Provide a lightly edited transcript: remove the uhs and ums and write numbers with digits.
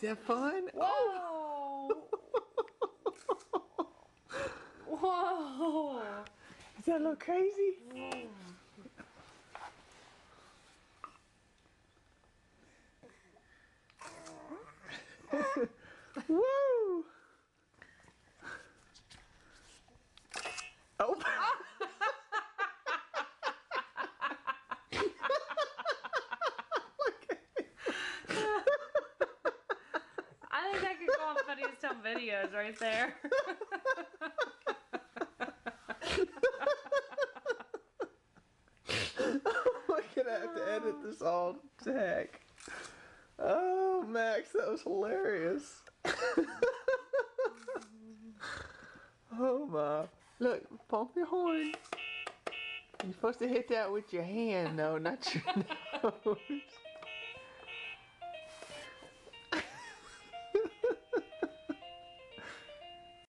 that fun? Whoa! Whoa! Is that a little crazy? Woo! Oh! I think that could go on Funniest Home Videos right there. We're gonna have to edit this all to heck. Oh, Max, that was hilarious. Oh my. Look, pump your horn. You're supposed to hit that with your hand, though, not your nose.